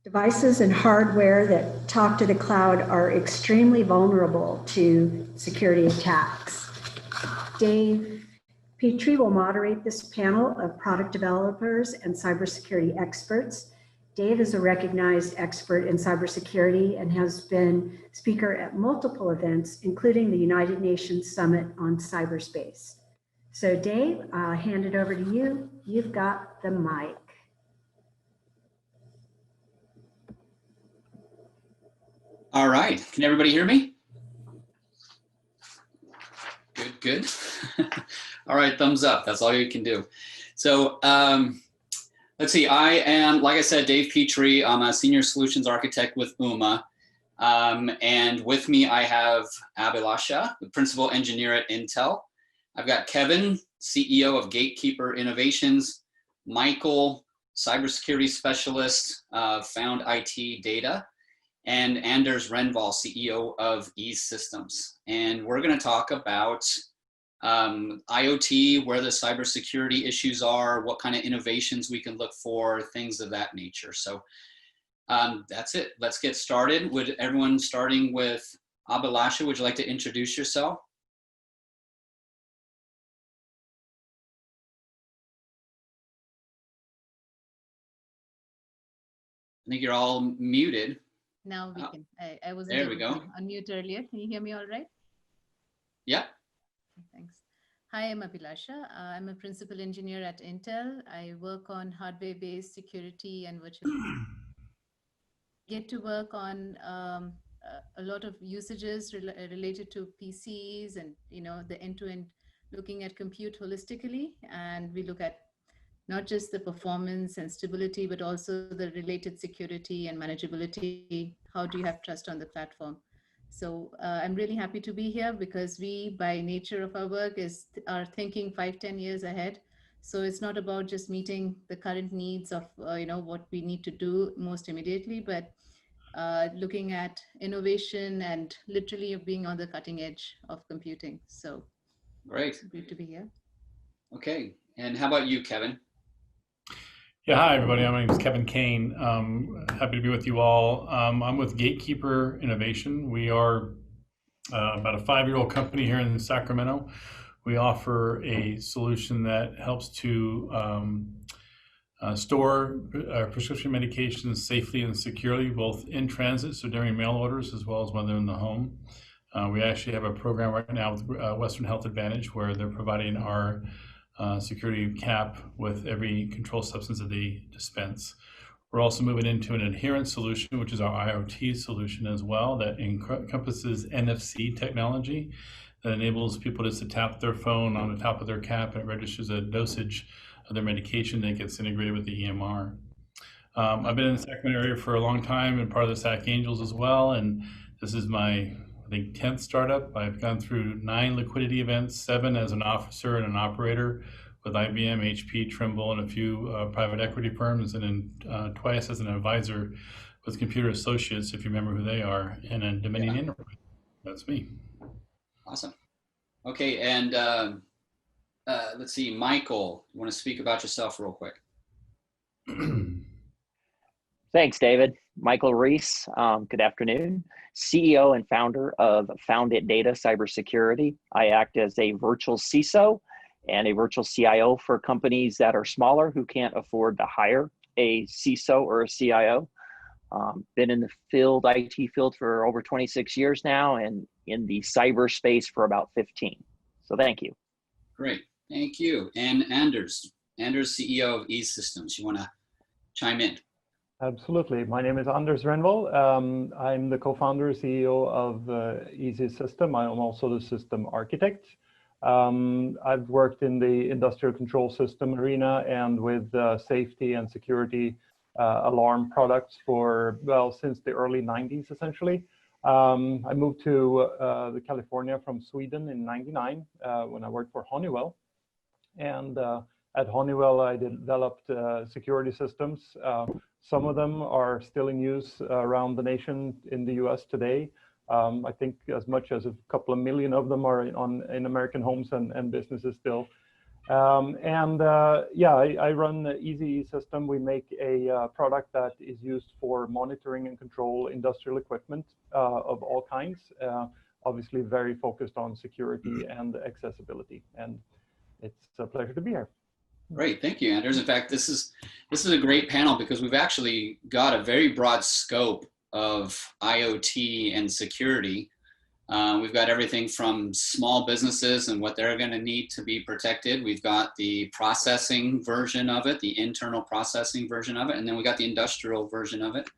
Devices and hardware that talk to the cloud are extremely vulnerable to security attacks. Dave Petree will moderate this panel of product developers and cybersecurity experts. Dave is a recognized expert in cybersecurity and has been speaker at multiple events, including the United Nations Summit on Cyberspace. So Dave, I'll hand it over to you. You've got the mic. All right, can everybody hear me? Good, good. All right, thumbs up, that's all you can do. So let's see, I am, like I said, Dave Petree. I'm a senior solutions architect with UMA. And with me, I have Abhilasha, the principal engineer at Intel. I've got Kevin, CEO of Gatekeeper Innovations, Michael, cybersecurity specialist, Found IT Data, and Anders Renvall, CEO of ESystems. And we're going to talk about IoT, where the cybersecurity issues are, what kind of innovations we can look for, things of that nature. So that's it. Let's get started. Would everyone, starting with Abhilasha, would you like to introduce yourself? I think you're all muted. Now we can. I wasn't there we able go. to unmute earlier. Can you hear me all right? Yeah. Thanks. Hi, I'm Abhilasha. I'm a principal engineer at Intel. I work on hardware-based security and virtual. Get to work on a lot of usages related to PCs and the end-to-end looking at compute holistically, and we look at not just the performance and stability, but also the related security and manageability. How do you have trust on the platform? So I'm really happy to be here because we, by nature of our work, are thinking 5-10 years ahead. So it's not about just meeting the current needs of what we need to do most immediately, but looking at innovation and literally being on the cutting edge of computing. So great. Great to be here. Okay, and how about you, Kevin? Yeah, hi everybody. My name is Kevin Kane. Happy to be with you all. I'm with Gatekeeper Innovation. We are about a 5-year-old company here in Sacramento. We offer a solution that helps to store prescription medications safely and securely, both in transit, so during mail orders, as well as when they're in the home. We actually have a program right now with Western Health Advantage where they're providing our security cap with every controlled substance that they dispense. We're also moving into an adherence solution, which is our IoT solution as well, that encompasses NFC technology that enables people just to tap their phone on the top of their cap and it registers a dosage of their medication that gets integrated with the EMR. I've been in the Sacramento area for a long time and part of the SAC Angels as well, and this is my, I think, 10th startup. I've gone through 9 liquidity events, 7 as an officer and an operator with IBM, HP, Trimble, and a few private equity firms, and then twice as an advisor with Computer Associates, if you remember who they are, and then Dominion Enterprise. That's me. Awesome. Okay, and let's see, Michael, you want to speak about yourself real quick? Thanks, David. Michael Reese, good afternoon. CEO and founder of Found Data Cybersecurity. I act as a virtual CISO and a virtual CIO for companies that are smaller who can't afford to hire a CISO or a CIO. Been in the field, IT field, for over 26 years now, and in the cyberspace for about 15. So thank you. Great, thank you. And Anders, CEO of ESystems, you want to chime in? Absolutely. My name is Anders Renvall. I'm the co-founder, CEO of ESystems. I'm also the system architect. I've worked in the industrial control system arena and with safety and security alarm products for, well, since the early 90s, essentially. I moved to California from Sweden in '99 when I worked for Honeywell. And at Honeywell, I developed security systems. Some of them are still in use around the nation in the US today. I think as much as a couple of million of them are in American homes and businesses still. Yeah, I run the ESystems. We make a product that is used for monitoring and control industrial equipment of all kinds. Obviously, very focused on security and accessibility. And it's a pleasure to be here. Great, thank you, Anders. In fact, this is a great panel because we've actually got a very broad scope of IoT and security. We've got everything from small businesses and what they're going to need to be protected. We've got the processing version of it, the internal processing version of it, and then we got the industrial version of it,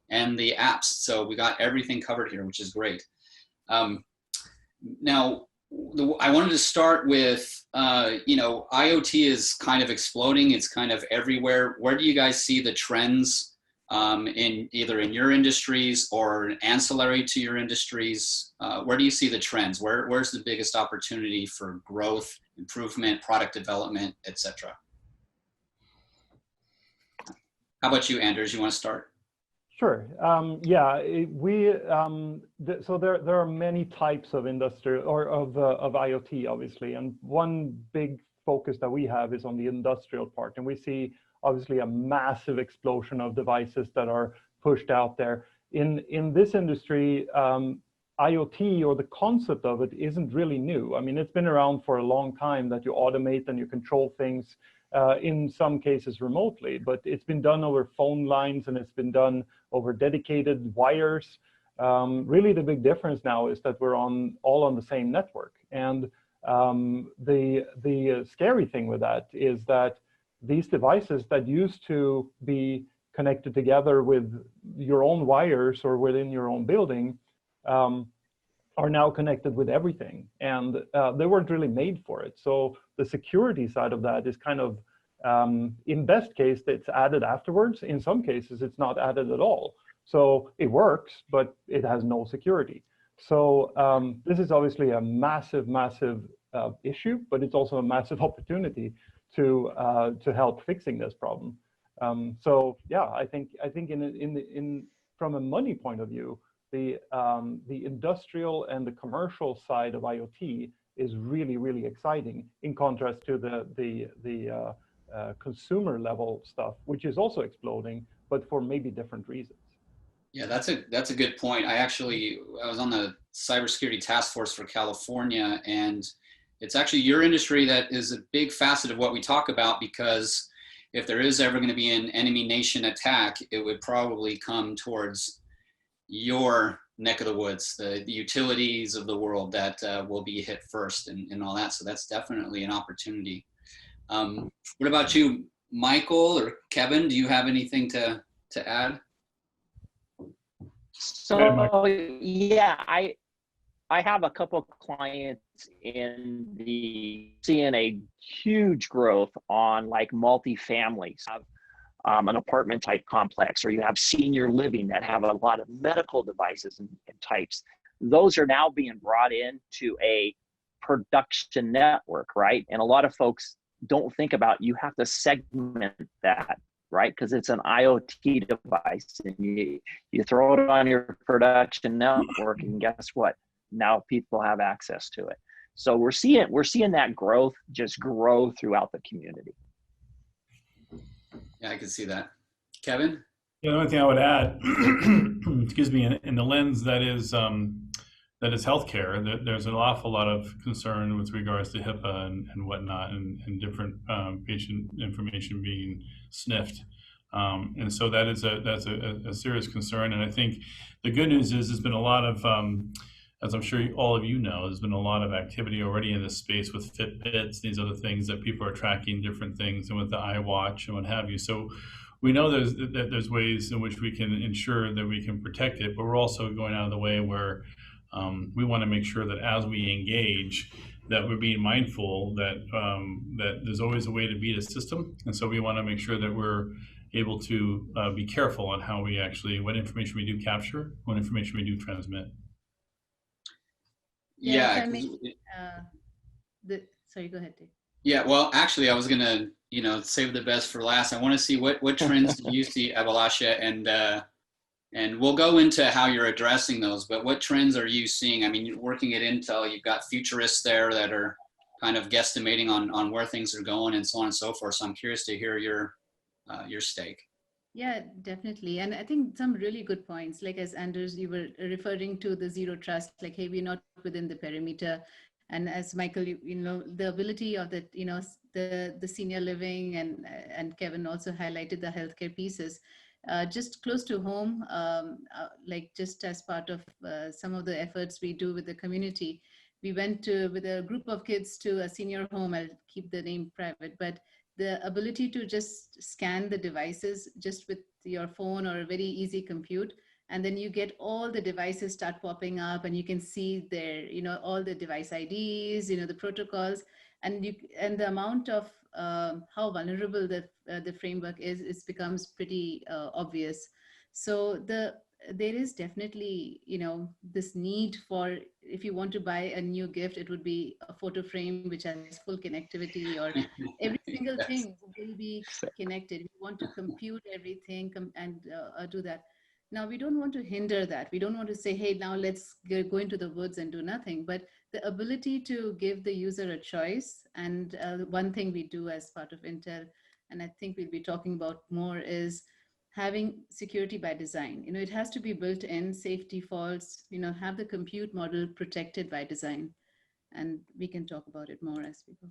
and the apps. So we got everything covered here, which is great. Now, I wanted to start with, you know, IoT is kind of exploding. It's kind of everywhere. Where do you guys see the trends in either in your industries or ancillary to your industries? Where do you see the trends? Where's the biggest opportunity for growth, improvement, product development, etc.? How about you, Anders? You want to start? Sure. Yeah, so there are many types of industrial or of IoT, obviously, and one big focus that we have is on the industrial part, and we see obviously a massive explosion of devices that are pushed out there. In this industry, IoT, or the concept of it, isn't really new. I mean, it's been around for a long time that you automate and you control things, in some cases remotely, but it's been done over phone lines and it's been done over dedicated wires. Really the big difference now is that we're all on the same network. And the scary thing with that is that these devices that used to be connected together with your own wires or within your own building are now connected with everything, and they weren't really made for it. So the security side of that is kind of, in best case, it's added afterwards. In some cases, it's not added at all. So it works, but it has no security. So this is obviously a massive, massive issue, but it's also a massive opportunity to help fixing this problem. So yeah, I think from a money point of view, the industrial and the commercial side of IoT is really, really exciting, in contrast to the consumer level stuff, which is also exploding, but for maybe different reasons. Yeah, that's a good point. I was on the cybersecurity task force for California, and it's actually your industry that is a big facet of what we talk about, because if there is ever going to be an enemy nation attack, it would probably come towards your neck of the woods, the utilities of the world that will be hit first and all that. So that's definitely an opportunity. What about you, Michael or Kevin? Do you have anything to add? So yeah, I have a couple of clients seeing a huge growth on like multifamilies, an apartment type complex, or you have senior living that have a lot of medical devices and types. Those are now being brought into a production network, right? And a lot of folks don't think about, you have to segment that, right? Because it's an IoT device, and you throw it on your production network, and guess what? Now people have access to it. So we're seeing that growth just grow throughout the community. Yeah, I can see that. Kevin? Yeah, the only thing I would add, excuse me, in the lens that is healthcare, there's an awful lot of concern with regards to HIPAA and whatnot, and different patient information being sniffed. And so that's a serious concern. And I think the good news is there's been a lot of, as I'm sure all of you know, there's been a lot of activity already in this space with Fitbits, these other things that people are tracking different things, and with the iWatch and what have you. So we know there's ways in which we can ensure that we can protect it, but we're also going out of the way where we want to make sure that as we engage, that we're being mindful that that there's always a way to beat a system. And so we want to make sure that we're able to be careful on how we what information we do capture, what information we do transmit. Yeah. Sorry, go ahead, Dave. Yeah, well, actually, I was going to, save the best for last. I want to see what trends do you see, Abhilasha, and we'll go into how you're addressing those, but what trends are you seeing? I mean, you're working at Intel, you've got futurists there that are kind of guesstimating on where things are going and so on and so forth. So I'm curious to hear your stake. Yeah, definitely. And I think some really good points, like as Anders, you were referring to the zero trust, like, hey, we're not within the perimeter. And as Michael, you know, the ability of the, you know, the senior living and Kevin also highlighted the healthcare pieces. Just close to home, like just as part of some of the efforts we do with the community, we went with a group of kids to a senior home. I'll keep the name private, but the ability to just scan the devices just with your phone or a very easy compute, and then you get all the devices start popping up, and you can see their, you know, all the device IDs, you know, the protocols, and the amount of how vulnerable the framework is, it becomes pretty obvious. So there is definitely, you know, this need for, if you want to buy a new gift, it would be a photo frame which has full connectivity, or every single Yes. thing will be connected. We want to compute everything and do that. Now, we don't want to hinder that. We don't want to say, hey, now let's go into the woods and do nothing. But the ability to give the user a choice, and one thing we do as part of Intel, and I think we'll be talking about more, is having security by design. You know, it has to be built in, safe defaults, you know, have the compute model protected by design. And we can talk about it more as we go.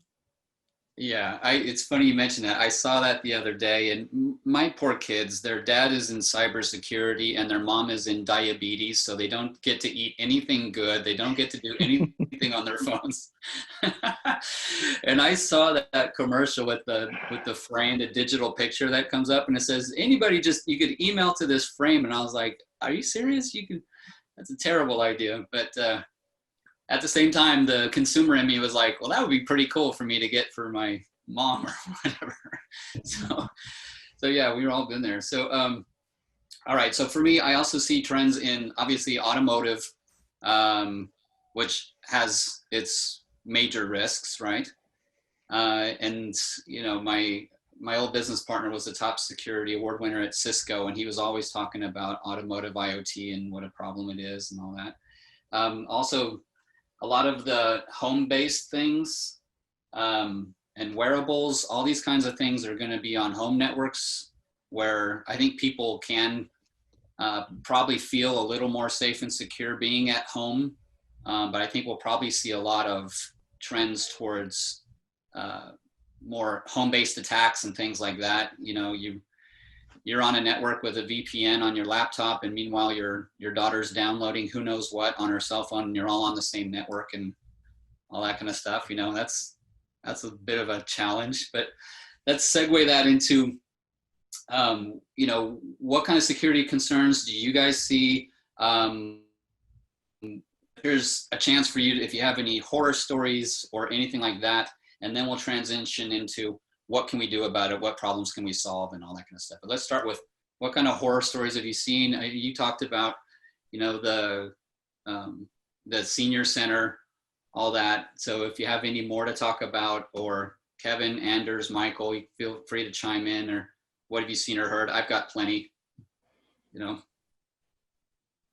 Yeah, it's funny you mentioned that. I saw that the other day, and my poor kids, their dad is in cybersecurity and their mom is in diabetes, so they don't get to eat anything good. They don't get to do anything on their phones. And I saw that commercial with the frame, the digital picture that comes up, and it says, anybody you could email to this frame. And I was like, are you serious? That's a terrible idea. But at the same time, the consumer in me was like, well, that would be pretty cool for me to get for my mom or whatever. So yeah, we've all been there. So, all right. So for me, I also see trends in obviously automotive, which has its major risks, right? And you know, my old business partner was the top security award winner at Cisco, and he was always talking about automotive IoT and what a problem it is and all that. Also, a lot of the home-based things and wearables, all these kinds of things are going to be on home networks, where I think people can probably feel a little more safe and secure being at home. But I think we'll probably see a lot of trends towards more home-based attacks and things like that. You know, you're on a network with a VPN on your laptop, and meanwhile your daughter's downloading who knows what on her cell phone, and you're all on the same network and all that kind of stuff. You know, that's a bit of a challenge. But let's segue that into, you know, what kind of security concerns do you guys see? Here's a chance for you, if you have any horror stories or anything like that, and then we'll transition into what can we do about it? What problems can we solve, and all that kind of stuff. But let's start with, what kind of horror stories have you seen? You talked about, you know, the senior center, all that. So if you have any more to talk about, or Kevin, Anders, Michael, you feel free to chime in, or what have you seen or heard? I've got plenty, you know.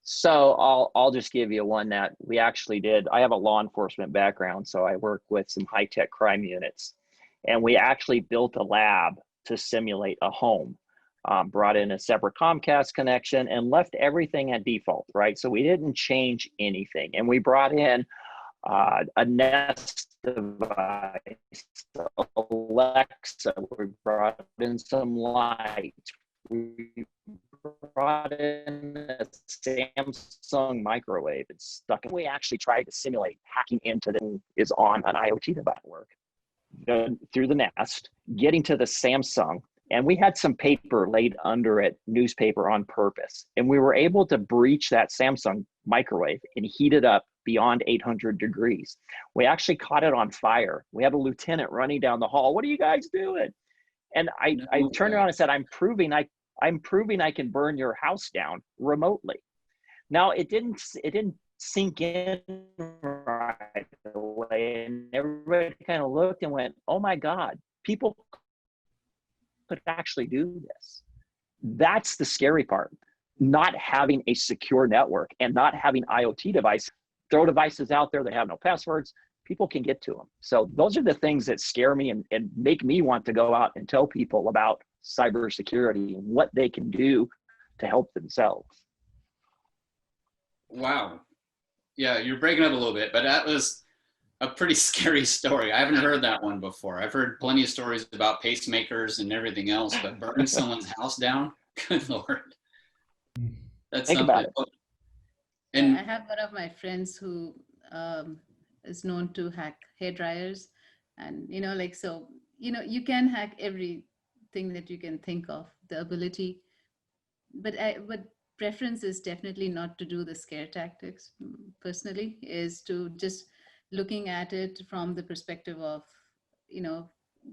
So I'll just give you one that we actually did. I have a law enforcement background, so I work with some high-tech crime units. And we actually built a lab to simulate a home, brought in a separate Comcast connection and left everything at default, right? So we didn't change anything. And we brought in a Nest device, Alexa, we brought in some lights, we brought in a Samsung microwave. It's stuck. And we actually tried to simulate hacking into the is on an IoT device work. Through the Nest, getting to the Samsung, and we had some paper laid under it, newspaper on purpose, and we were able to breach that Samsung microwave and heat it up beyond 800 degrees. We actually caught it on fire. We had a lieutenant running down the hall. What are you guys doing? And I turned around and said, I'm proving I can burn your house down remotely. Now it didn't sink in right away, and everybody kind of looked and went, oh my God, people could actually do this. That's the scary part. Not having a secure network and not having IoT devices. Throw devices out there that have no passwords. people can get to them. So those are the things that scare me and make me want to go out and tell people about cybersecurity and what they can do to help themselves. Wow. Yeah, you're breaking up a little bit, but that was a pretty scary story. I haven't heard that one before. I've heard plenty of stories about pacemakers and everything else, but burning someone's house down, good Lord. That's Think something. about it. And I have one of my friends who is known to hack hair dryers, and so you can hack everything that you can think of, the ability, but preference is definitely not to do the scare tactics. Personally, is to just looking at it from the perspective of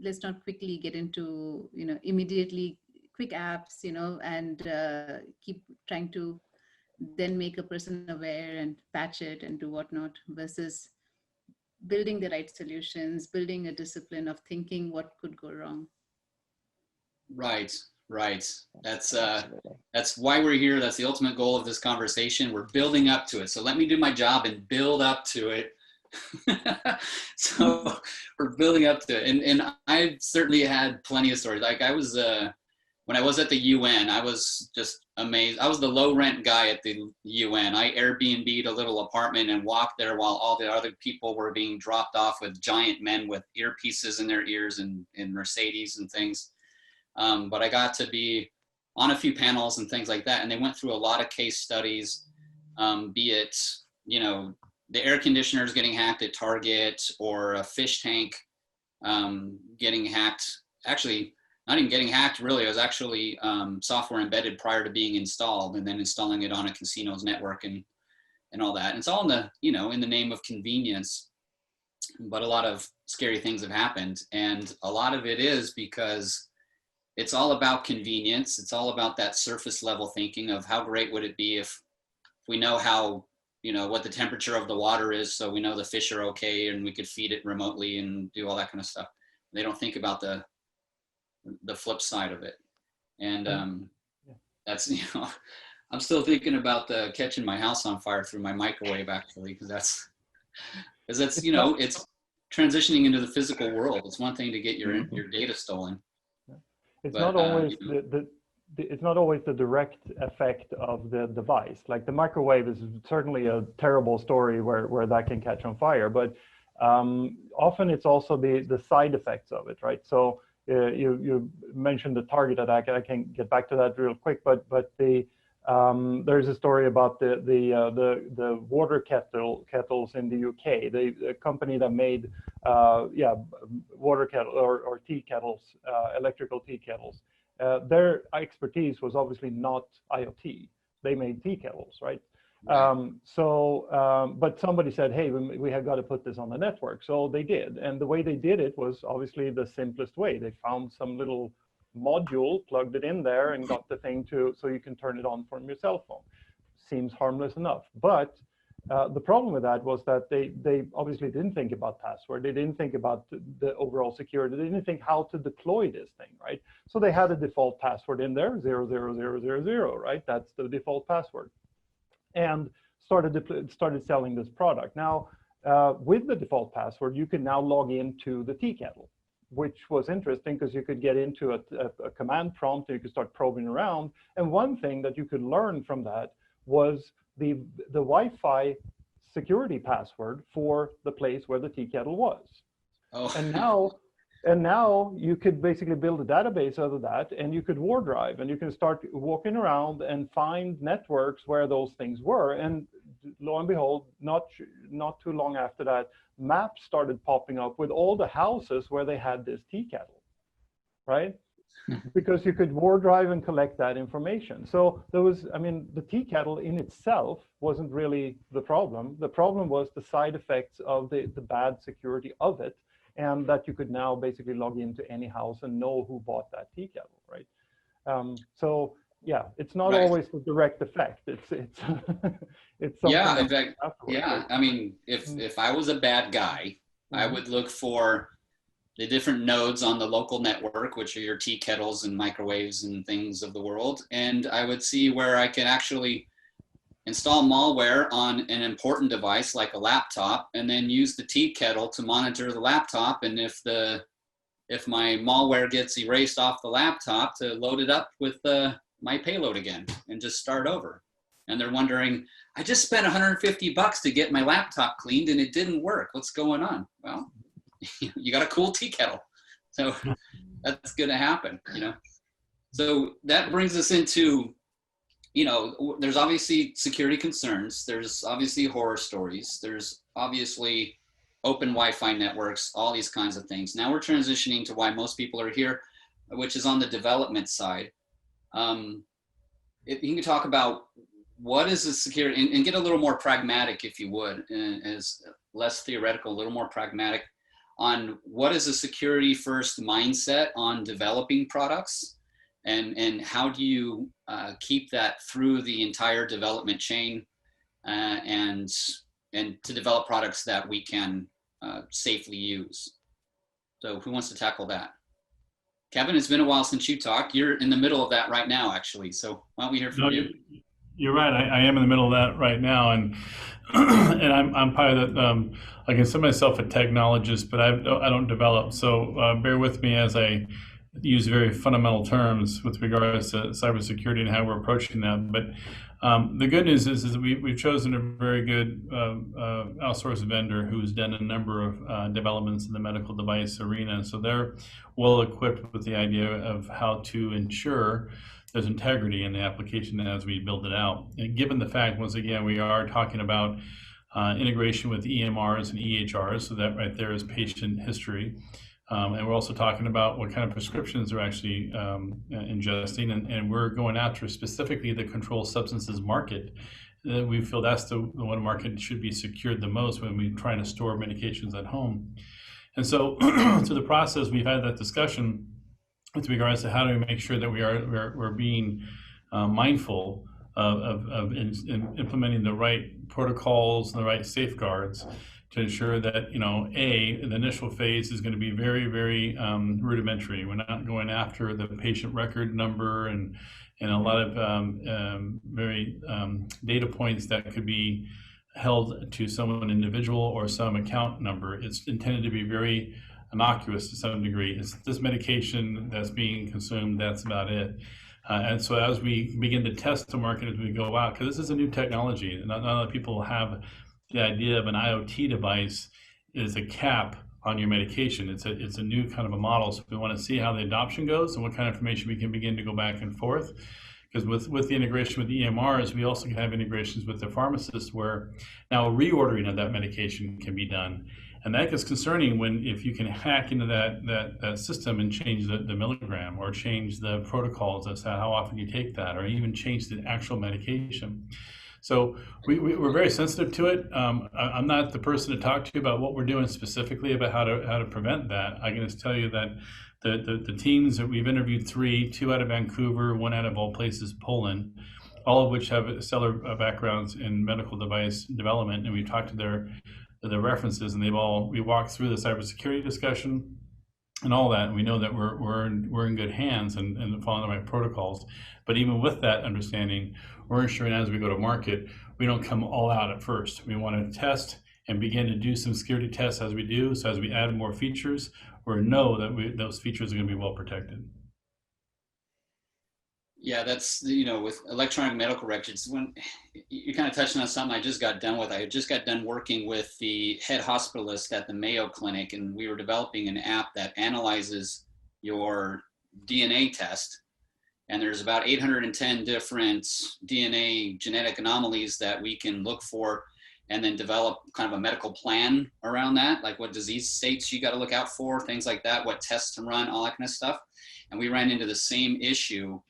let's not quickly get into immediately quick apps and keep trying to then make a person aware and patch it and do whatnot, versus building the right solutions, building a discipline of thinking what could go wrong. right. That's why we're here. That's the ultimate goal of this conversation. We're building up to it. So let me do my job and build up to it. So we're building up to it. And I've certainly had plenty of stories. Like I was, when I was at the UN, I was just amazed. I was the low rent guy at the UN. I Airbnb'd a little apartment and walked there while all the other people were being dropped off with giant men with earpieces in their ears and Mercedes and things. But I got to be on a few panels and things like that. And they went through a lot of case studies, be it, the air conditioners getting hacked at Target, or a fish tank getting hacked. Actually, not even getting hacked, really. It was actually software embedded prior to being installed, and then installing it on a casino's network and all that. And it's all in the, in the name of convenience. But a lot of scary things have happened. And a lot of it is because it's all about convenience. It's all about that surface level thinking of how great would it be if we know how, what the temperature of the water is, so we know the fish are okay and we could feed it remotely and do all that kind of stuff. They don't think about the flip side of it. And that's, I'm still thinking about the catching my house on fire through my microwave, actually, because that's it's transitioning into the physical world. It's one thing to get your data stolen. It's not always it's not always the direct effect of the device. Like the microwave is certainly a terrible story where that can catch on fire, but often it's also the side effects of it, right? So you mentioned the Target attack. I can get back to that real quick, but there's a story about the water kettles in the UK. The company that made water kettle or tea kettles, electrical tea kettles. Their expertise was obviously not IoT. They made tea kettles, right? But somebody said, hey, we have got to put this on the network. So they did. And the way they did it was obviously the simplest way. They found some little module, plugged it in there, and got the thing so you can turn it on from your cell phone. Seems harmless enough. But the problem with that was that they obviously didn't think about password. They didn't think about the overall security. They didn't think how to deploy this thing, right? So they had a default password in there, 00000, right? That's the default password. And started selling this product. Now, with the default password, you can now log into the tea kettle, which was interesting because you could get into a command prompt and you could start probing around. And one thing that you could learn from that was the Wi-Fi security password for the place where the tea kettle was. Oh. And now you could basically build a database out of that, and you could war drive, and you can start walking around and find networks where those things were. And lo and behold, not too long after that, maps started popping up with all the houses where they had this tea kettle, right? Because you could war drive and collect that information. So there was, the tea kettle in itself wasn't really the problem. The problem was the side effects of the bad security of it, and that you could now basically log into any house and know who bought that tea kettle, right? So yeah, it's not always the direct effect. It's something. Yeah, in fact, if I was a bad guy, I would look for the different nodes on the local network, which are your tea kettles and microwaves and things of the world. And I would see where I can actually install malware on an important device like a laptop, and then use the tea kettle to monitor the laptop. And if my malware gets erased off the laptop, to load it up with my payload again and just start over. And they're wondering, I just spent $150 to get my laptop cleaned and it didn't work. What's going on? Well, you got a cool tea kettle. So that's going to happen, you know? So that brings us into, you know, there's obviously security concerns. There's obviously horror stories. There's obviously open Wi-Fi networks, all these kinds of things. Now we're transitioning to why most people are here, which is on the development side. If you can talk about what is the security, and get a little more pragmatic, if you would, as less theoretical, a little more pragmatic on what is a security first mindset on developing products, and how do you keep that through the entire development chain, and to develop products that we can safely use. So who wants to tackle that? Kevin, it's been a while since you talked. You're in the middle of that right now, actually. So why don't we hear from you? You're right. I am in the middle of that right now, and and I'm probably that I consider myself a technologist, but I don't develop. So bear with me as I use very fundamental terms with regards to cybersecurity and how we're approaching that. But the good news is that we've chosen a very good outsourced vendor who's done a number of developments in the medical device arena. So they're well equipped with the idea of how to ensure there's integrity in the application as we build it out. And given the fact, once again, we are talking about integration with EMRs and EHRs, so that right there is patient history. And we're also talking about what kind of prescriptions they're actually ingesting, and we're going after specifically the controlled substances market. We feel that's the one market that should be secured the most when we're trying to store medications at home. And so through the process, we've had that discussion with regards to how do we make sure that we're being mindful of implementing the right protocols and the right safeguards to ensure that, you know, the initial phase is going to be very, very rudimentary. We're not going after the patient record number and a lot of very data points that could be held to someone individual or some account number. It's intended to be very innocuous to some degree. It's this medication that's being consumed, that's about it. And so as we begin to test the market as we go out, because this is a new technology, not a lot of people have the idea of an IoT device is a cap on your medication. It's a new kind of a model. So we want to see how the adoption goes and what kind of information we can begin to go back and forth. Because with the integration with the EMRs, we also can have integrations with the pharmacists where now reordering of that medication can be done. And that gets concerning if you can hack into that system and change the milligram or change the protocols as to how often you take that, or even change the actual medication. So we're very sensitive to it. I'm not the person to talk to you about what we're doing specifically about how to prevent that. I can just tell you that the teams that we've interviewed, two out of Vancouver, one out of all places, Poland, all of which have stellar backgrounds in medical device development, and we've talked to their references, and we walked through the cybersecurity discussion and all that, and we know that we're in good hands and following the right protocols. But even with that understanding, we're ensuring as we go to market, we don't come all out at first. We want to test and begin to do some security tests as we do. So as we add more features, we know that those features are going to be well protected. Yeah, that's, you know, with electronic medical records, when you kind of touched on something I just got done with. I just got done working with the head hospitalist at the Mayo Clinic, and we were developing an app that analyzes your DNA test. And there's about 810 different DNA genetic anomalies that we can look for and then develop kind of a medical plan around that, like what disease states you got to look out for, things like that, what tests to run, all that kind of stuff. And we ran into the same issue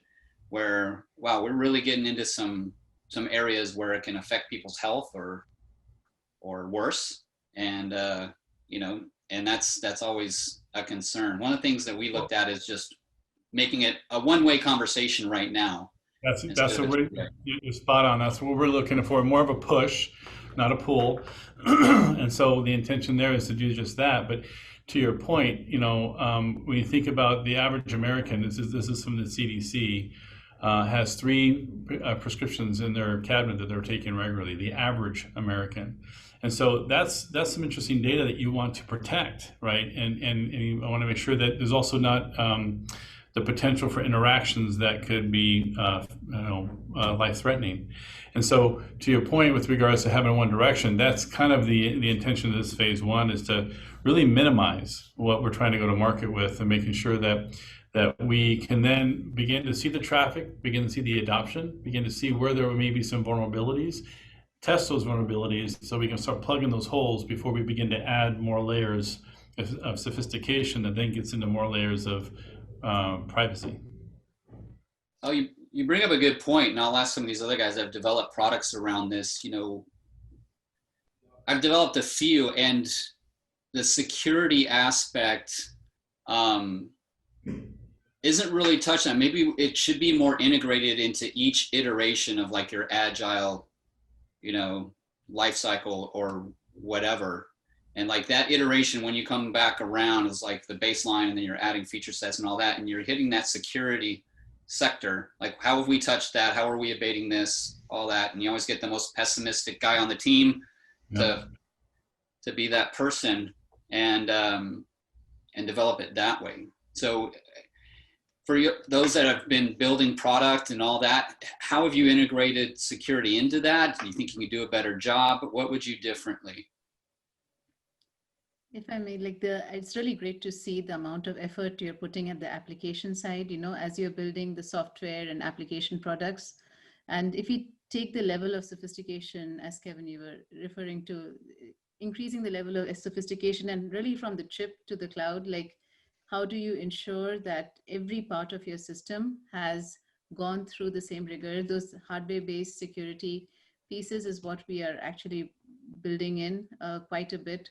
where, wow, we're really getting into some areas where it can affect people's health or worse. And, you know, and that's always a concern. One of the things that we looked at is just making it a one-way conversation right now. That's what you're spot on. That's what we're looking for, more of a push, not a pull. And so the intention there is to do just that. But to your point, you know, when you think about the average American, this is from the CDC, has 3 prescriptions in their cabinet that they're taking regularly, the average American. And so that's some interesting data that you want to protect, right? And I want to make sure that there's also not the potential for interactions that could be life-threatening. And so to your point with regards to having one direction, that's kind of the intention of this phase 1, is to really minimize what we're trying to go to market with, and making sure that we can then begin to see the traffic, begin to see the adoption, begin to see where there may be some vulnerabilities, test those vulnerabilities so we can start plugging those holes before we begin to add more layers of sophistication that then gets into more layers of privacy. Oh, you bring up a good point, and I'll ask some of these other guys that have developed products around this. I've developed a few, and the security aspect isn't really touched on. Maybe it should be more integrated into each iteration of like your agile, life cycle or whatever. And like that iteration, when you come back around, is like the baseline, and then you're adding feature sets and all that, and you're hitting that security sector. Like, how have we touched that? How are we abating this? All that. And you always get the most pessimistic guy on the team to be that person and develop it that way. So for those that have been building product and all that, how have you integrated security into that? Do you think you can do a better job? What would you differently? If I may, it's really great to see the amount of effort you're putting at the application side, as you're building the software and application products. And if you take the level of sophistication, as Kevin, you were referring to, increasing the level of sophistication and really from the chip to the cloud, how do you ensure that every part of your system has gone through the same rigor? Those hardware-based security pieces is what we are actually building in quite a bit.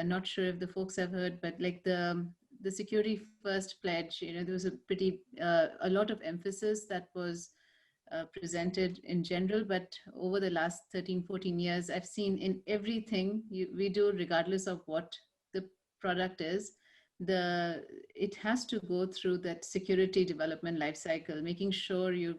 Not sure if the folks have heard, but the security first pledge, there was a lot of emphasis that was presented in general, but over the last 13, 14 years, I've seen in everything we do, regardless of what the product is, it has to go through that security development lifecycle, making sure you're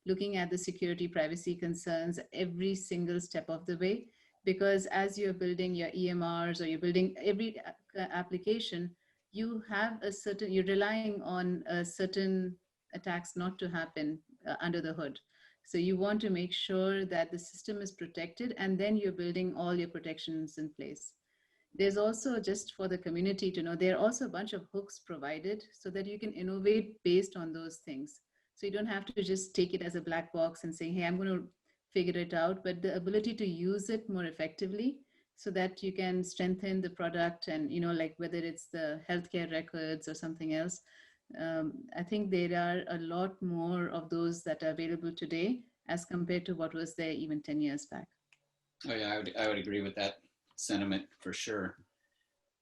looking at the security privacy concerns every single step of the way. Because as you're building your EMRs or you're building every application, you're relying on certain attacks not to happen under the hood. So you want to make sure that the system is protected, and then you're building all your protections in place. There's also, just for the community to know, there are also a bunch of hooks provided so that you can innovate based on those things. So you don't have to just take it as a black box and say, hey, I'm going to figure it out, but the ability to use it more effectively so that you can strengthen the product and, whether it's the healthcare records or something else. I think there are a lot more of those that are available today as compared to what was there even 10 years back. Oh yeah, I would agree with that sentiment for sure.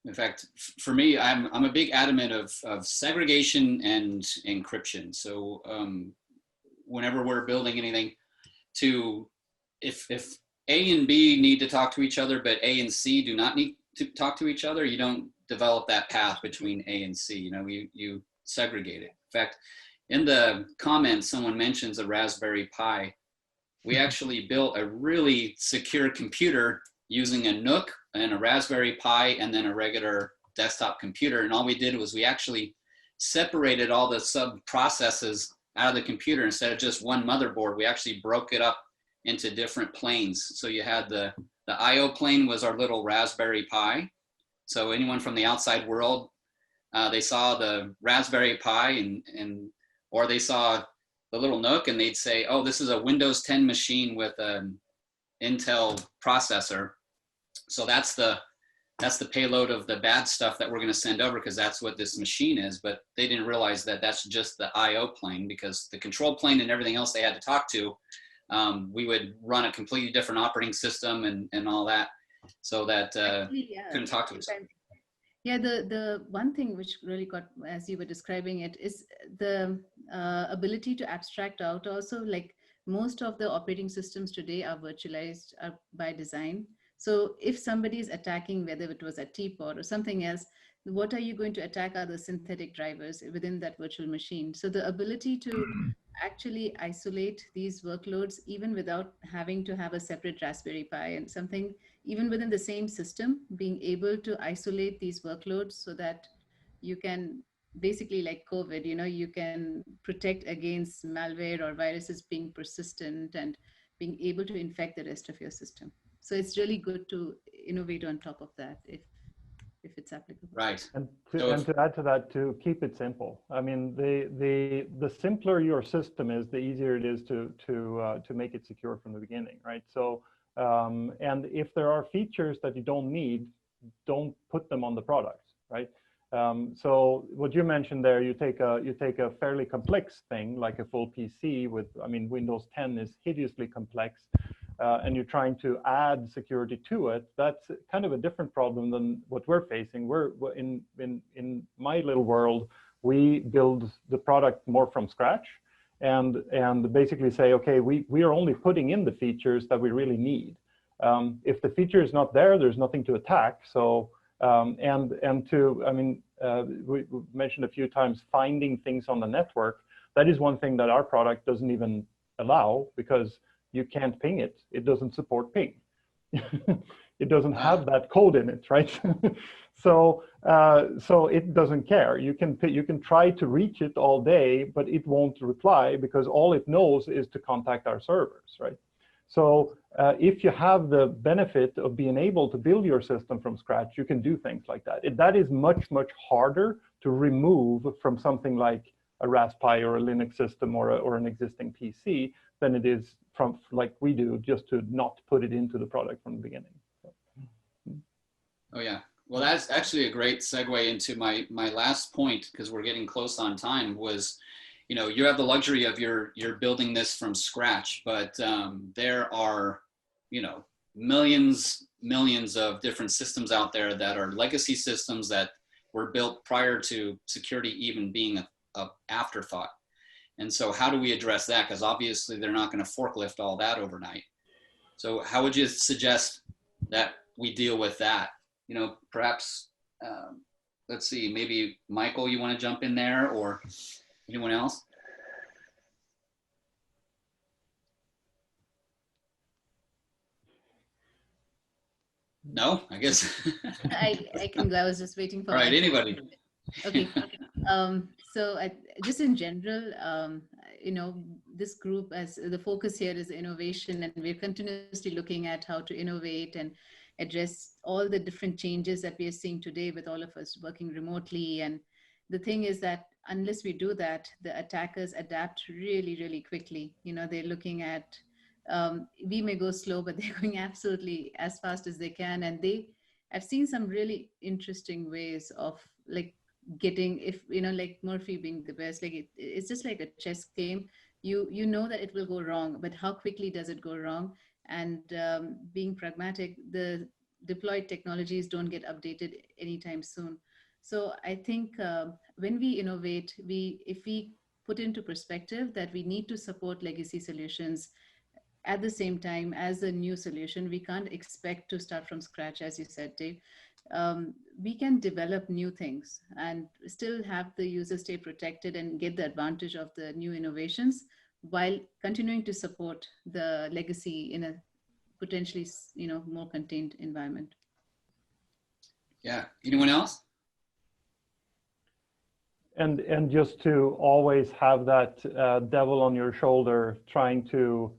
In fact, for me, I'm a big adamant of segregation and encryption. So whenever we're building anything, if A and B need to talk to each other, but A and C do not need to talk to each other, you don't develop that path between A and C. You segregate it. In fact, in the comments, someone mentions a Raspberry Pi. We actually built a really secure computer using a NUC and a Raspberry Pi and then a regular desktop computer. And all we did was we actually separated all the sub processes out of the computer. Instead of just one motherboard, we actually broke it up into different planes. So you had the IO plane was our little Raspberry Pi. So anyone from the outside world, they saw the Raspberry Pi or they saw the little NUC and they'd say, oh, this is a Windows 10 machine with an Intel processor. So that's the payload of the bad stuff that we're going to send over, because that's what this machine is. But they didn't realize that that's just the IO plane, because the control plane and everything else they had to talk to, we would run a completely different operating system and all that, so that couldn't talk to each other. Yeah, the one thing which really got, as you were describing it, is the ability to abstract out also. Like most of the operating systems today are virtualized by design. So if somebody is attacking, whether it was a teapot or something else, what are you going to attack are the synthetic drivers within that virtual machine. So the ability to actually isolate these workloads even without having to have a separate Raspberry Pi, and something even within the same system, being able to isolate these workloads so that you can basically, like COVID, you can protect against malware or viruses being persistent and being able to infect the rest of your system. So it's really good to innovate on top of that if it's applicable. Right. And to add to that, to keep it simple. I mean, the simpler your system is, the easier it is to make it secure from the beginning, right? So, and if there are features that you don't need, don't put them on the product, right? So what you mentioned there, you take a fairly complex thing like a full PC with, I mean, Windows 10 is hideously complex. And you're trying to add security to it, that's kind of a different problem than what we're facing. We're in my little world, we build the product more from scratch and basically say, okay, we are only putting in the features that we really need. If the feature is not there, there's nothing to attack. So, we mentioned a few times finding things on the network. That is one thing that our product doesn't even allow, because you can't ping it. It doesn't support ping. It doesn't have that code in it, right? So it doesn't care. You can try to reach it all day, but it won't reply because all it knows is to contact our servers, right? So if you have the benefit of being able to build your system from scratch, you can do things like that. That is much, much harder to remove from something like a Raspberry Pi or a Linux system or an existing PC than it is from, like we do, just to not put it into the product from the beginning. Oh yeah, well that's actually a great segue into my last point, because we're getting close on time, was, you have the luxury of you're building this from scratch, but there are, millions of different systems out there that are legacy systems that were built prior to security even being a afterthought. And so how do we address that? Because obviously they're not going to forklift all that overnight. So how would you suggest that we deal with that? Perhaps, let's see, maybe Michael, you want to jump in there, or anyone else? No, I guess. I can go. I was just waiting for. All right, anybody. Okay. So just in general, this group, as the focus here is innovation, and we're continuously looking at how to innovate and address all the different changes that we are seeing today with all of us working remotely. And the thing is that unless we do that, the attackers adapt really, really quickly. They're looking at, we may go slow, but they're going absolutely as fast as they can. And I've seen some really interesting ways of like getting, if like Murphy being the best, like it's just like a chess game. You know that it will go wrong, but how quickly does it go wrong? And being pragmatic, the deployed technologies don't get updated anytime soon. So I think when we innovate, if we put into perspective that we need to support legacy solutions at the same time as a new solution, we can't expect to start from scratch, as you said, Dave. We can develop new things and still have the user stay protected and get the advantage of the new innovations while continuing to support the legacy in a potentially, more contained environment. Yeah. Anyone else? And just to always have that devil on your shoulder, trying to,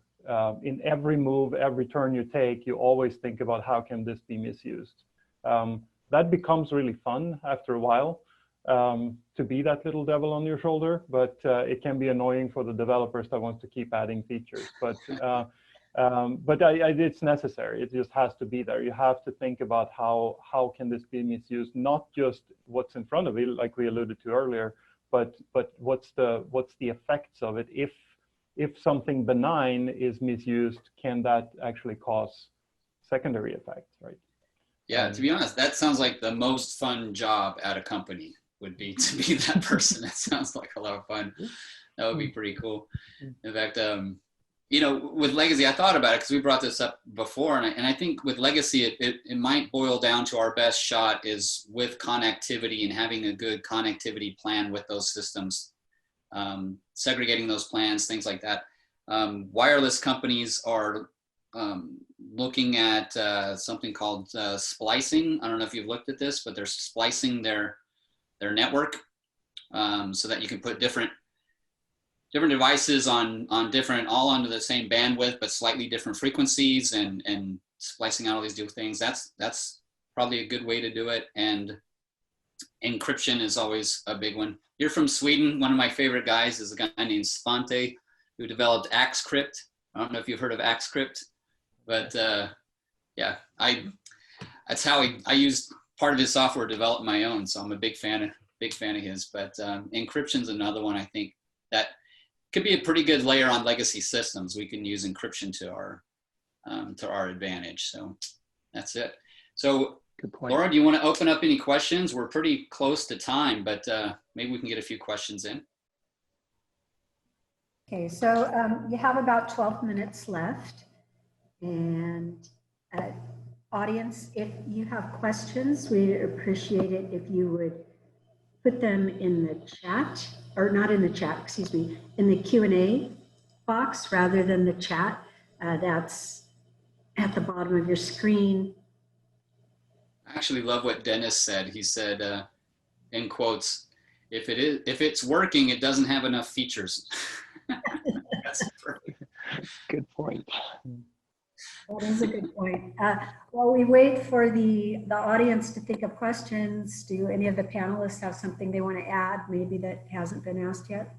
in every move, every turn you take, you always think about how can this be misused. That becomes really fun after a while, to be that little devil on your shoulder, but it can be annoying for the developers that want to keep adding features. But it's necessary. It just has to be there. You have to think about how can this be misused, not just what's in front of it, like we alluded to earlier, but what's the effects of it. If something benign is misused, can that actually cause secondary effects, right? Yeah, to be honest, that sounds like the most fun job at a company would be to be that person. That sounds like a lot of fun. That would be pretty cool. In fact, with legacy, I thought about it because we brought this up before, and I think with legacy, it might boil down to our best shot is with connectivity and having a good connectivity plan with those systems. segregating those plans, things like that. Wireless companies are looking at something called splicing. I don't know if you've looked at this, but they're splicing their network so that you can put different devices on different, all under the same bandwidth, but slightly different frequencies, and splicing out all these different things. That's probably a good way to do it. And encryption is always a big one. You're from Sweden. One of my favorite guys is a guy named Svante, who developed AxCrypt. I don't know if you've heard of AxCrypt, but yeah, that's how I used part of his software to develop my own. So I'm a big fan of his. But encryption's another one I think that could be a pretty good layer on legacy systems. We can use encryption to our advantage. So that's it. So Good point. Laura, do you want to open up any questions? We're pretty close to time, but maybe we can get a few questions in. Okay, so you have about 12 minutes left. And audience, if you have questions, we'd appreciate it if you would put them in the chat, or not in the chat, excuse me, in the Q&A box rather than the chat. That's at the bottom of your screen. I actually love what Dennis said. He said, in quotes, if it's working, it doesn't have enough features. That's perfect. Good point. That is a good point. While we wait for the audience to think of questions, do any of the panelists have something they want to add, maybe that hasn't been asked yet?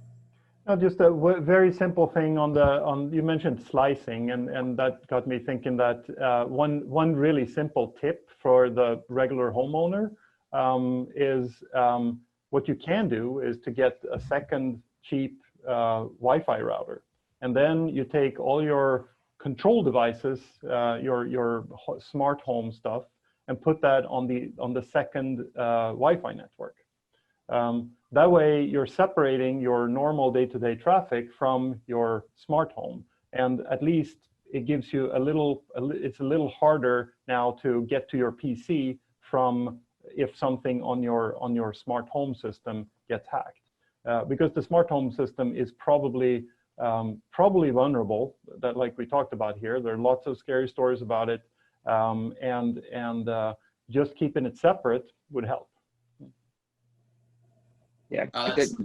No, just a very simple thing on you mentioned slicing, and that got me thinking that one really simple tip for the regular homeowner is what you can do is to get a second cheap Wi-Fi router, and then you take all your control devices, your smart home stuff, and put that on the second Wi-Fi network. That way, you're separating your normal day-to-day traffic from your smart home, and at least it gives you it's a little harder now to get to your PC from if something on your smart home system gets hacked, because the smart home system is probably vulnerable. That, like we talked about here, there are lots of scary stories about it, and just keeping it separate would help. Yeah,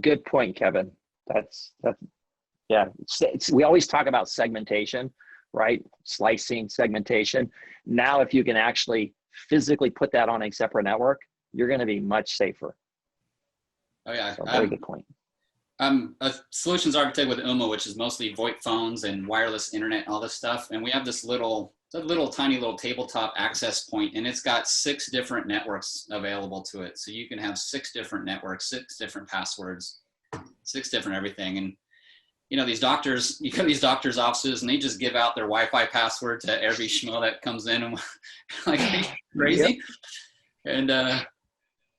good point, Kevin. That's yeah. We always talk about segmentation, right? Slicing, segmentation. Now, if you can actually physically put that on a separate network, you're going to be much safer. Oh yeah, So, very good point. I'm a solutions architect with Ooma, which is mostly VoIP phones and wireless internet, all this stuff. And we have this tiny little tabletop access point, and it's got 6 different networks available to it. So you can have 6 different networks, 6 different passwords, 6 different everything. And you know, these doctors, you go to these doctors' offices and they just give out their Wi-Fi password to every schmo that comes in, and like crazy. Yep. And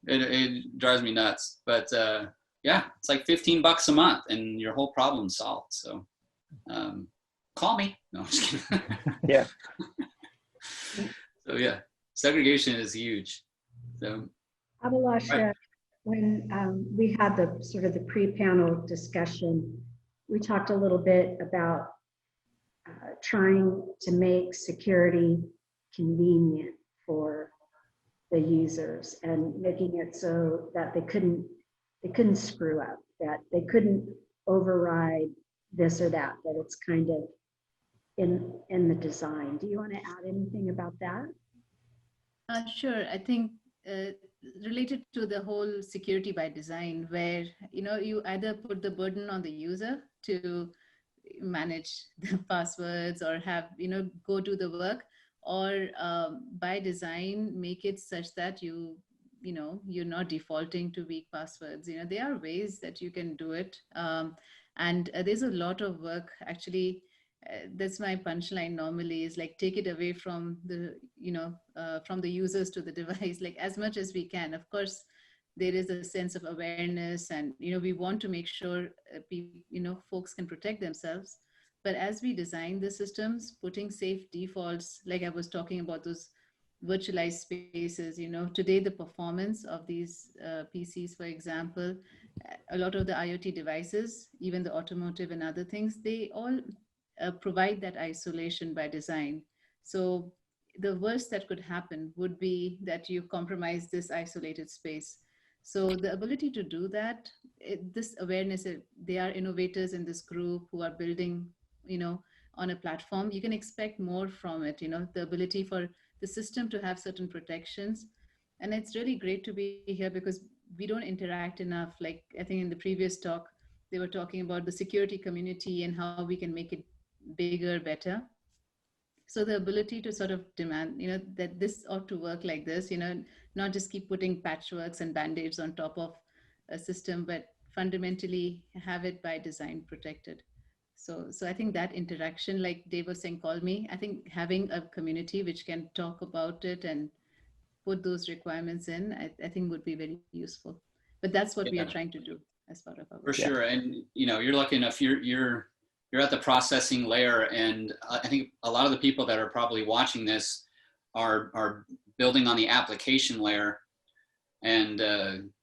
it drives me nuts. But yeah, it's like $15 a month and your whole problem's solved. So call me. No, I'm just kidding. Yeah. So yeah, segregation is huge. So Abhilasha, right. When we had the sort of the pre-panel discussion, we talked a little bit about trying to make security convenient for the users and making it so that they couldn't screw up, that they couldn't override this or that it's kind of in the design. Do you want to add anything about that? Sure. I think related to the whole security by design, where you either put the burden on the user to manage the passwords or have go do the work, or by design make it such that you're not defaulting to weak passwords. There are ways that you can do it, and there's a lot of work actually. That's my punchline normally, is like take it away from the from the users to the device, like as much as we can. Of course, there is a sense of awareness, and we want to make sure folks can protect themselves. But as we design the systems, putting safe defaults, like I was talking about those virtualized spaces, today the performance of these PCs, for example, a lot of the IoT devices, even the automotive and other things, they all provide that isolation by design. So the worst that could happen would be that you compromise this isolated space. So the ability to do that, this awareness, they are innovators in this group who are building, on a platform. You can expect more from it, the ability for the system to have certain protections. And it's really great to be here because we don't interact enough. Like I think in the previous talk, they were talking about the security community and how we can make it bigger, better. So the ability to sort of demand, that this ought to work like this, not just keep putting patchworks and band-aids on top of a system, but fundamentally have it by design protected. So I think that interaction, like Dave was saying, call me, I think having a community which can talk about it and put those requirements in, I think would be very useful. But that's what we are trying to do as part of our work. For sure. And, you're lucky enough, you're at the processing layer. And I think a lot of the people that are probably watching this are building on the application layer. And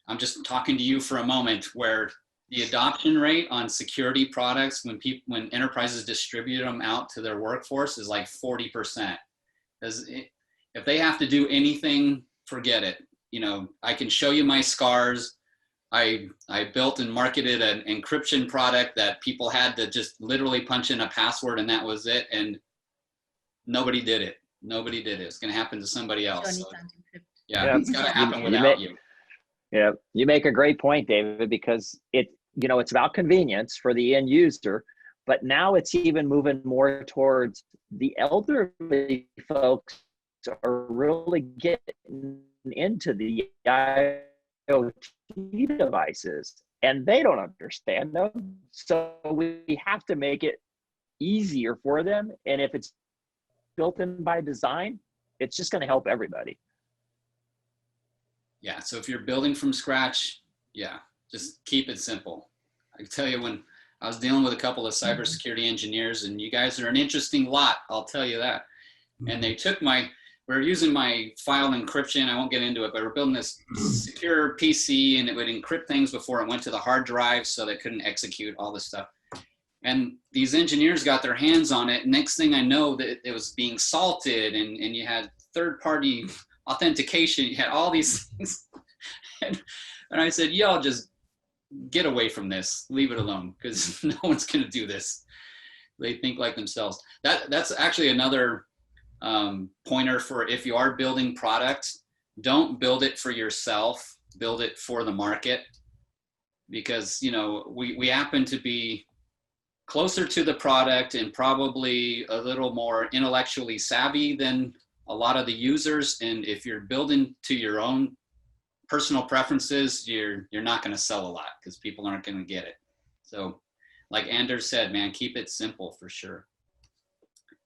I'm just talking to you for a moment where the adoption rate on security products when enterprises distribute them out to their workforce is like 40%. Because if they have to do anything, forget it. I can show you my scars. I built and marketed an encryption product that people had to just literally punch in a password and that was it. And nobody did it. Nobody did it. It's going to happen to somebody else. So, it's got to happen without you. Yeah, you make a great point, David, because it's about convenience for the end user, but now it's even moving more towards the elderly folks are really getting into the IoT devices and they don't understand them. So we have to make it easier for them. And if it's built in by design, it's just going to help everybody. Yeah, so if you're building from scratch, just keep it simple. I can tell you when I was dealing with a couple of cybersecurity engineers, and you guys are an interesting lot, I'll tell you that. And they took we're using my file encryption, I won't get into it, but we're building this secure PC and it would encrypt things before it went to the hard drive so they couldn't execute all this stuff. And these engineers got their hands on it. Next thing I know, that it was being salted and you had third-party authentication, you had all these things. And I said, y'all just get away from this, leave it alone, because no one's gonna do this. They think like themselves. That's actually another pointer for if you are building products, don't build it for yourself, build it for the market. Because we happen to be closer to the product and probably a little more intellectually savvy than a lot of the users. And if you're building to your own personal preferences, you're not going to sell a lot because people aren't going to get it. So like Anders said, man, keep it simple for sure.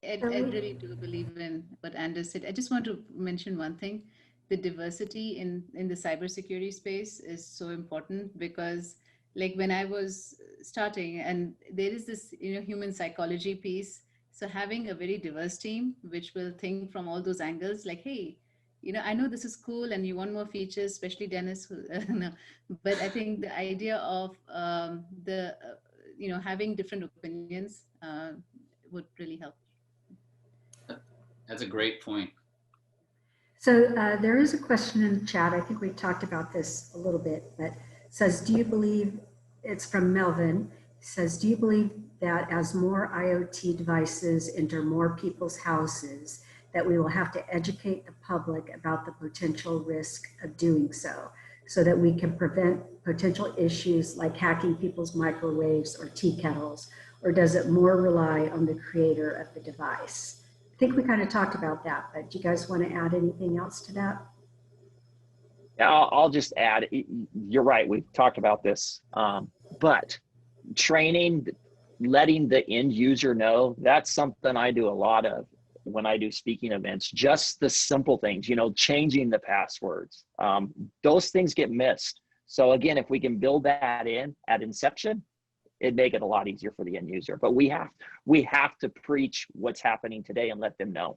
I really do believe in what Anders said. I just want to mention one thing. The diversity in the cybersecurity space is so important because like when I was starting, and there is this human psychology piece. So having a very diverse team, which will think from all those angles, like, hey, I know this is cool and you want more features, especially Dennis, but I think the idea of having different opinions would really help. That's a great point. So there is a question in the chat. I think we talked about this a little bit, but says, do you believe, it's from Melvin, says, do you believe that as more IoT devices enter more people's houses, that we will have to educate the public about the potential risk of doing so that we can prevent potential issues like hacking people's microwaves or tea kettles, or does it more rely on the creator of the device? I think we kind of talked about that, but do you guys want to add anything else to that? Yeah, I'll just add, you're right, we've talked about this, but training, letting the end user know, that's something I do a lot of when I do speaking events. Just the simple things, changing the passwords. Those things get missed. So again, if we can build that in at inception, it'd make it a lot easier for the end user. But we have to preach what's happening today and let them know.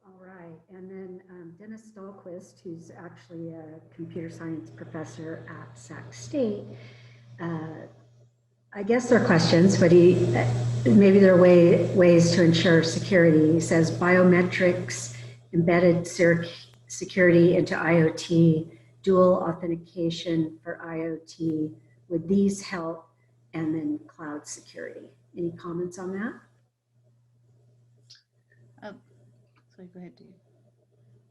All right. And then Dennis Dahlquist, who's actually a computer science professor at Sac State. I guess they're questions, but maybe there are ways to ensure security. He says biometrics, embedded security into IoT, dual authentication for IoT. Would these help? And then cloud security. Any comments on that? Sorry, go ahead, Dave.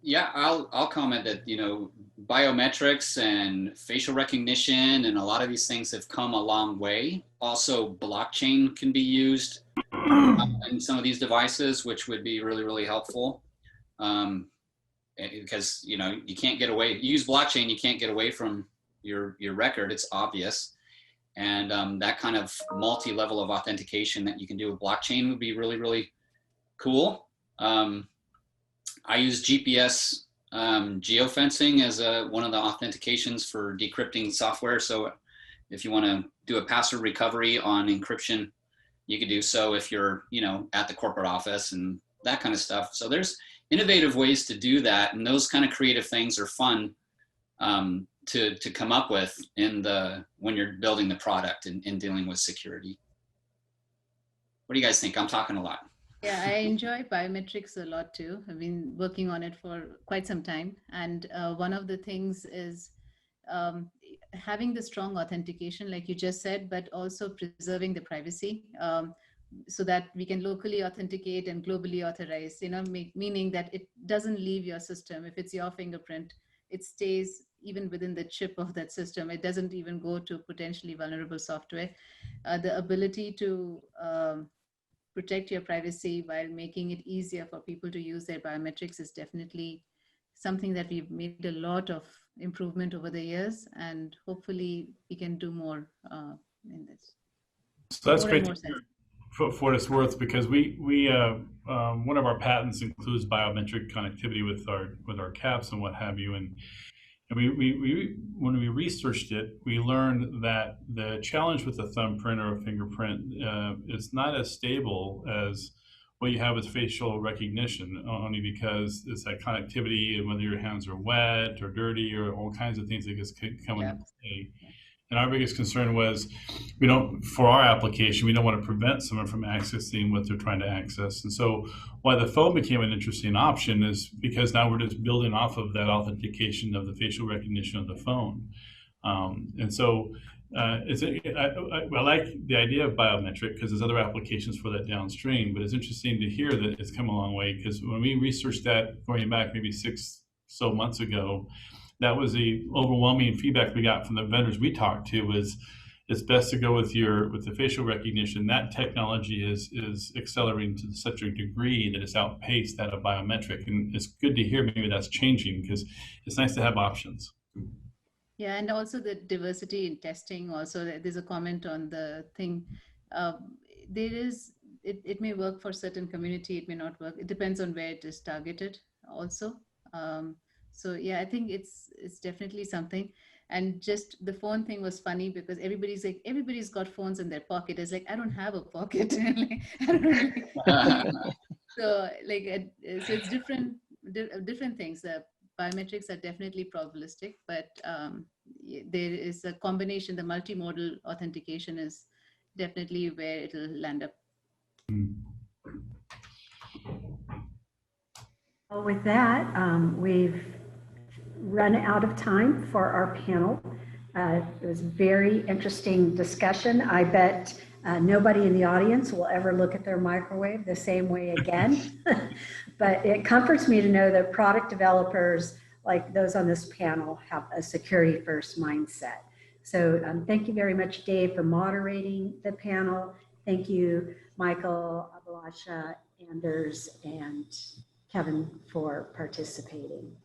Yeah, I'll comment that, you know, biometrics and facial recognition and a lot of these things have come a long way. Also, blockchain can be used in some of these devices, which would be really, really helpful. Because, you know, you can't get away, you use blockchain, you can't get away from your record, it's obvious. And that kind of multi-level of authentication that you can do with blockchain would be really, really cool. I use GPS geofencing as one of the authentications for decrypting software. So if you want to do a password recovery on encryption, you could do so if you're, you know, at the corporate office and that kind of stuff. So there's innovative ways to do that. And those kind of creative things are fun to come up with when you're building the product and dealing with security. What do you guys think? I'm talking a lot. Yeah, I enjoy biometrics a lot too. I've been working on it for quite some time. And one of the things is having the strong authentication, like you just said, but also preserving the privacy so that we can locally authenticate and globally authorize, you know, meaning that it doesn't leave your system. If it's your fingerprint, it stays even within the chip of that system. It doesn't even go to potentially vulnerable software. The ability to protect your privacy while making it easier for people to use their biometrics is definitely something that we've made a lot of improvement over the years, and hopefully we can do more in this. So that's great to hear for what it's worth, because we one of our patents includes biometric connectivity with our caps and what have you, and we when we researched it, we learned that the challenge with a thumbprint or a fingerprint is not as stable as what you have with facial recognition, only because it's that connectivity, and whether your hands are wet or dirty or all kinds of things that just come into play. And our biggest concern was, for our application, we don't want to prevent someone from accessing what they're trying to access. And so why the phone became an interesting option is because now we're just building off of that authentication of the facial recognition of the phone. And so I like the idea of biometric because there's other applications for that downstream, but it's interesting to hear that it's come a long way, because when we researched that going back maybe 6 so months ago, that was the overwhelming feedback we got from the vendors we talked to, was it's best to go with the facial recognition. That technology is accelerating to such a degree that it's outpaced that of biometric. And it's good to hear maybe that's changing, because it's nice to have options. Yeah, and also the diversity in testing. Also, there's a comment on the thing. It may work for certain community, it may not work. It depends on where it is targeted also. So yeah, I think it's definitely something. And just the phone thing was funny because everybody's got phones in their pocket. It's like, I don't have a pocket. So it's different things. The biometrics are definitely probabilistic, but there is a combination. The multimodal authentication is definitely where it'll land up. Well, with that, we've run out of time for our panel. It was a very interesting discussion. I bet nobody in the audience will ever look at their microwave the same way again. But it comforts me to know that product developers like those on this panel have a security first mindset. So thank you very much, Dave, for moderating the panel. Thank you, Michael, Abhilasha, Anders, and Kevin for participating.